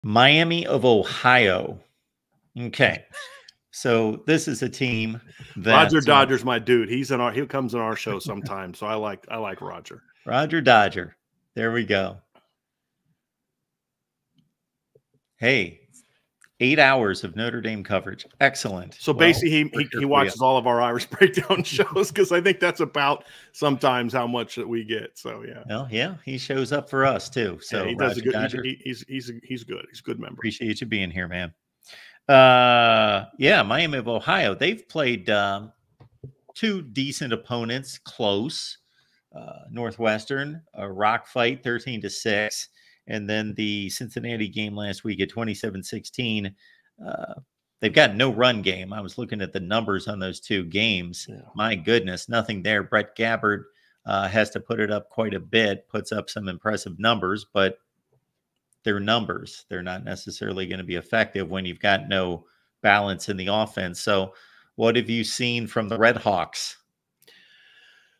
Miami of Ohio. Okay. So this is a team that Roger Dodger's my dude. He comes on our show sometimes. So I like Roger. Roger Dodger. There we go. Hey, 8 hours of Notre Dame coverage. Excellent. So basically he watches all of our Irish breakdown shows because I think that's about sometimes how much that we get. So yeah. Well, yeah, he shows up for us too. So yeah, he does a good. He's good. He's a good member. Appreciate you being here, man. Yeah, Miami of Ohio. They've played two decent opponents, close. Northwestern, a rock fight, 13-6, and then the Cincinnati game last week at 27-16. They've got no run game. I was looking at the numbers on those two games. Yeah. My goodness, nothing there. Brett Gabbard has to put it up quite a bit, puts up some impressive numbers, but they're numbers. They're not necessarily going to be effective when you've got no balance in the offense. So what have you seen from the Red Hawks?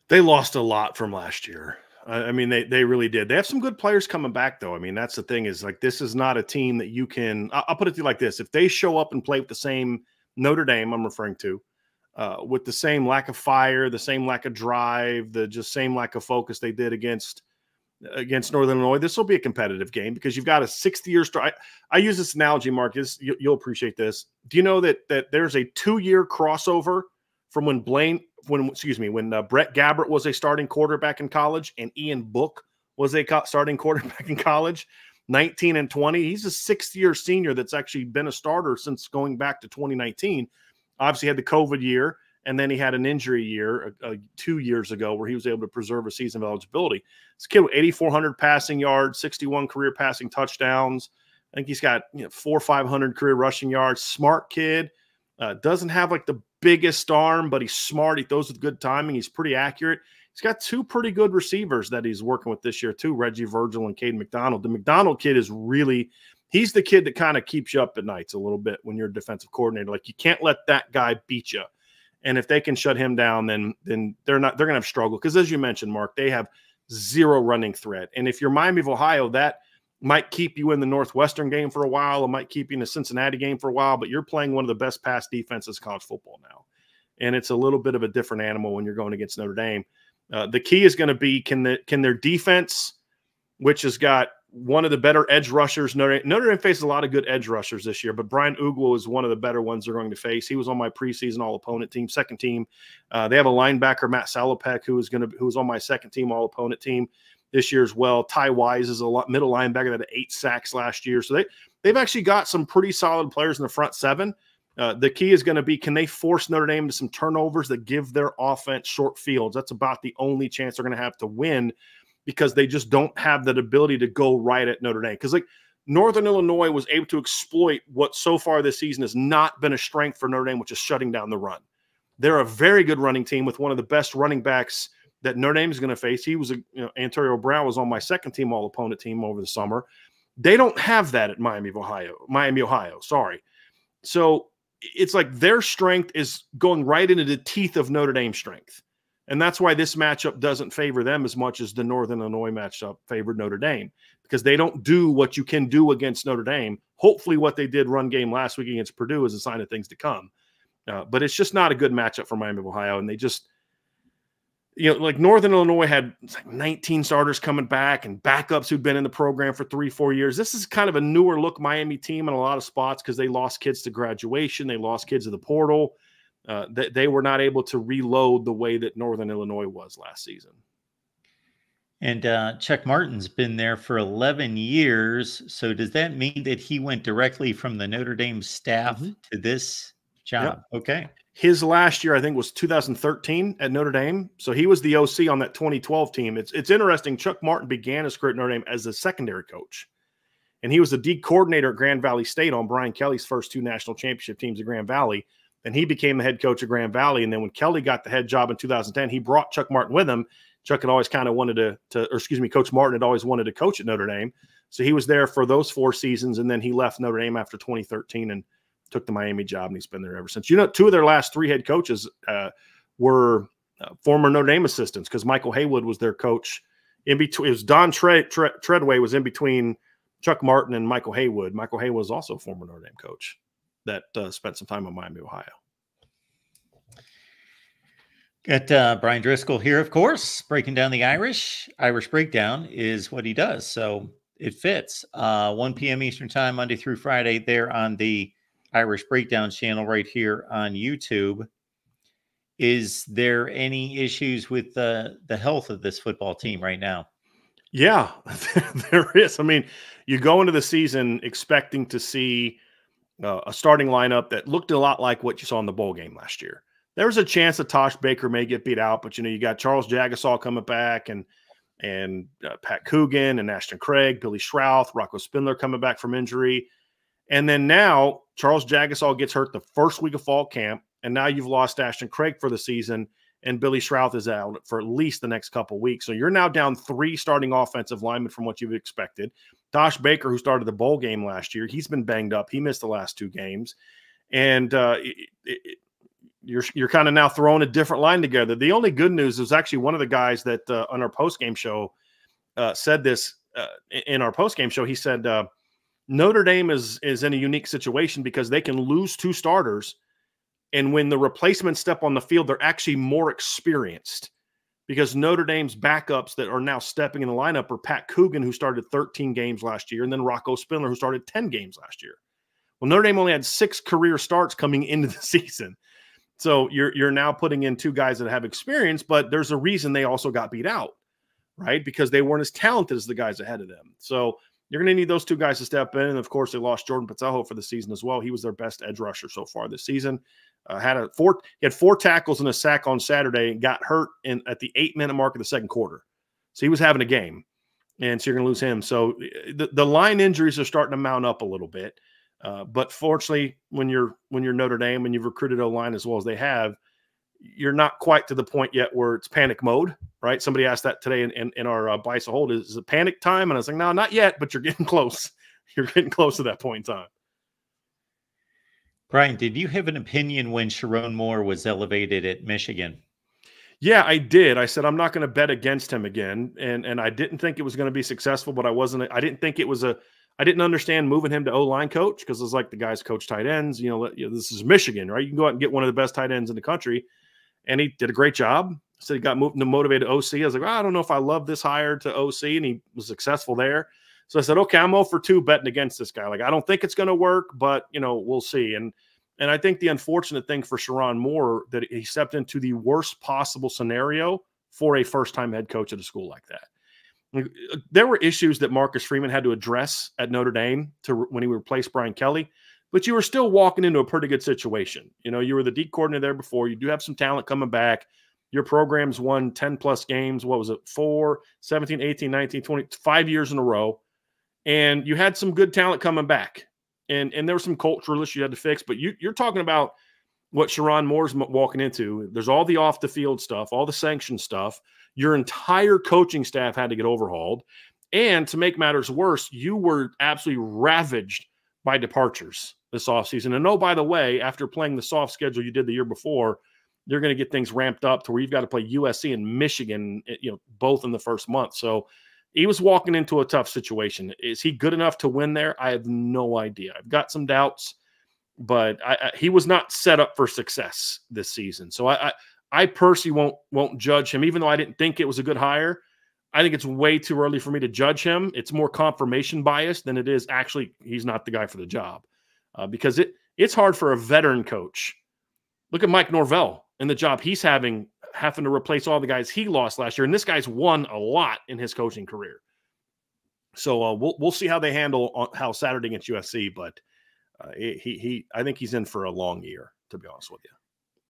They lost a lot from last year. I mean, they really did. They have some good players coming back, though. I mean, that's the thing is, like, this is not a team that you can – I'll put it to you like this. If they show up and play with the same Notre Dame I'm referring to, with the same lack of fire, the same lack of drive, the just same lack of focus they did against Northern Illinois, this will be a competitive game because you've got a 60-year start. I use this analogy, Marcus. You'll appreciate this. Do you know that there's a 2-year crossover from when Brett Gabbert was a starting quarterback in college and Ian Book was a starting quarterback in college, 19 and 20. He's a 6th-year senior that's actually been a starter since going back to 2019. Obviously had the COVID year, and then he had an injury year 2 years ago where he was able to preserve a season of eligibility. This kid with 8,400 passing yards, 61 career passing touchdowns. I think he's got 400 or 500 career rushing yards. Smart kid. Doesn't have like the biggest arm, but he's smart. He throws with good timing. He's pretty accurate. He's got 2 pretty good receivers that he's working with this year too, Reggie Virgil and Caden McDonald. The McDonald kid is really – he's the kid that kind of keeps you up at nights a little bit when you're a defensive coordinator. Like, you can't let that guy beat you. And if they can shut him down, then they're going to have struggle. Because as you mentioned, Mark, they have 0 running threat. And if you're Miami of Ohio, that might keep you in the Northwestern game for a while. It might keep you in the Cincinnati game for a while. But you're playing one of the best pass defenses in college football now. And it's a little bit of a different animal when you're going against Notre Dame. The key is going to be can their defense, which has got one of the better edge rushers. Notre Dame faces a lot of good edge rushers this year, but Brian Ugwo is one of the better ones they're going to face. He was on my preseason all-opponent team, second team. They have a linebacker, Matt Salopek, who was on my second team all-opponent team this year as well. Ty Wise is a middle linebacker that had 8 sacks last year. So they've actually got some pretty solid players in the front 7. The key is going to be, can they force Notre Dame to some turnovers that give their offense short fields? That's about the only chance they're going to have to win, because they just don't have that ability to go right at Notre Dame. Because, like, Northern Illinois was able to exploit what so far this season has not been a strength for Notre Dame, which is shutting down the run. They're a very good running team with one of the best running backs that Notre Dame is going to face. He was Antonio Brown was on my second team all-opponent team over the summer. They don't have that at Miami, Ohio. Sorry. So it's like their strength is going right into the teeth of Notre Dame's strength. And that's why this matchup doesn't favor them as much as the Northern Illinois matchup favored Notre Dame, because they don't do what you can do against Notre Dame. Hopefully what they did run game last week against Purdue is a sign of things to come. But it's just not a good matchup for Miami of Ohio. And they just, like Northern Illinois had 19 starters coming back and backups who'd been in the program for 3-4 years. This is kind of a newer look Miami team in a lot of spots because they lost kids to graduation. They lost kids to the portal. They were not able to reload the way that Northern Illinois was last season. And Chuck Martin's been there for 11 years. So does that mean that he went directly from the Notre Dame staff to this job? Yep. Okay. His last year, I think, was 2013 at Notre Dame. So he was the OC on that 2012 team. It's interesting. Chuck Martin began his career at Notre Dame as a secondary coach. And he was the D coordinator at Grand Valley State on Brian Kelly's first 2 national championship teams at Grand Valley. And he became the head coach of Grand Valley. And then when Kelly got the head job in 2010, he brought Chuck Martin with him. Chuck had always kind of wanted Coach Martin had always wanted to coach at Notre Dame. So he was there for those 4 seasons. And then he left Notre Dame after 2013 and took the Miami job. And he's been there ever since. 2 of their last 3 head coaches were former Notre Dame assistants, because Michael Haywood was their coach in between. It was Don Treadway was in between Chuck Martin and Michael Haywood. Michael Haywood was also a former Notre Dame coach that spent some time in Miami, Ohio. Got Brian Driscoll here, of course, breaking down the Irish. Irish Breakdown is what he does, so it fits. 1 p.m. Eastern Time, Monday through Friday, there on the Irish Breakdown channel right here on YouTube. Is there any issues with the health of this football team right now? Yeah, there is. I mean, you go into the season expecting to see a starting lineup that looked a lot like what you saw in the bowl game last year. There was a chance that Tosh Baker may get beat out, but you got Charles Jagasaw coming back, and Pat Coogan and Ashton Craig, Billy Schrouth, Rocco Spindler coming back from injury, and then now Charles Jagasaw gets hurt the first week of fall camp, and now you've lost Ashton Craig for the season, and Billy Schrouth is out for at least the next couple of weeks. So you're now down 3 starting offensive linemen from what you've expected. Tosh Baker, who started the bowl game last year, he's been banged up. He missed the last 2 games, and you're kind of now throwing a different line together. The only good news is actually one of the guys that on our postgame show said this in our postgame show. He said Notre Dame is in a unique situation because they can lose 2 starters, and when the replacements step on the field, they're actually more experienced because Notre Dame's backups that are now stepping in the lineup are Pat Coogan, who started 13 games last year, and then Rocco Spindler, who started 10 games last year. Well, Notre Dame only had 6 career starts coming into the season. So you're now putting in 2 guys that have experience, but there's a reason they also got beat out, right? Because they weren't as talented as the guys ahead of them. So you're going to need those 2 guys to step in. And of course, they lost Jordan Pizarro for the season as well. He was their best edge rusher so far this season. He had 4 tackles and a sack on Saturday and got hurt at the 8-minute mark of the second quarter. So he was having a game, and so you're going to lose him. So the line injuries are starting to mount up a little bit. But fortunately, when you're Notre Dame and you've recruited O-line as well as they have, you're not quite to the point yet where it's panic mode, right? Somebody asked that today in our Bice of Hold, is it panic time? And I was like, no, not yet, but you're getting close. You're getting close to that point in time. Brian, did you have an opinion when Sharon Moore was elevated at Michigan? Yeah, I did. I said, I'm not going to bet against him again. And I didn't think it was going to be successful, but I didn't think it was I didn't understand moving him to O-line coach because it's like the guys coach tight ends. This is Michigan, right? You can go out and get one of the best tight ends in the country. And he did a great job. So he got moved to motivated OC. I was like, I don't know if I love this hire to OC, and he was successful there. So I said, okay, I'm 0 for 2 betting against this guy. Like, I don't think it's going to work, but we'll see. And I think the unfortunate thing for Sharon Moore that he stepped into the worst possible scenario for a first-time head coach at a school like that. There were issues that Marcus Freeman had to address at Notre Dame when he replaced Brian Kelly, but you were still walking into a pretty good situation. You were the D coordinator there before. You do have some talent coming back. Your program's won 10-plus games. What was it? 4, 17, 18, 19, 20, 5 years in a row. And you had some good talent coming back. And there were some cultural issues you had to fix. But you're talking about what Sharon Moore's walking into. There's all the off-the-field stuff, all the sanction stuff. Your entire coaching staff had to get overhauled. And to make matters worse, you were absolutely ravaged by departures this offseason. And by the way, after playing the soft schedule you did the year before, you're going to get things ramped up to where you've got to play USC and Michigan, both in the first month. So he was walking into a tough situation. Is he good enough to win there? I have no idea. I've got some doubts, but he was not set up for success this season. So I personally won't judge him, even though I didn't think it was a good hire. I think it's way too early for me to judge him. It's more confirmation bias than it is actually he's not the guy for the job, because it's hard for a veteran coach. Look at Mike Norvell and the job he's having to replace all the guys he lost last year, and this guy's won a lot in his coaching career. So we'll see how they handle how Saturday against USC, but I think he's in for a long year, to be honest with you.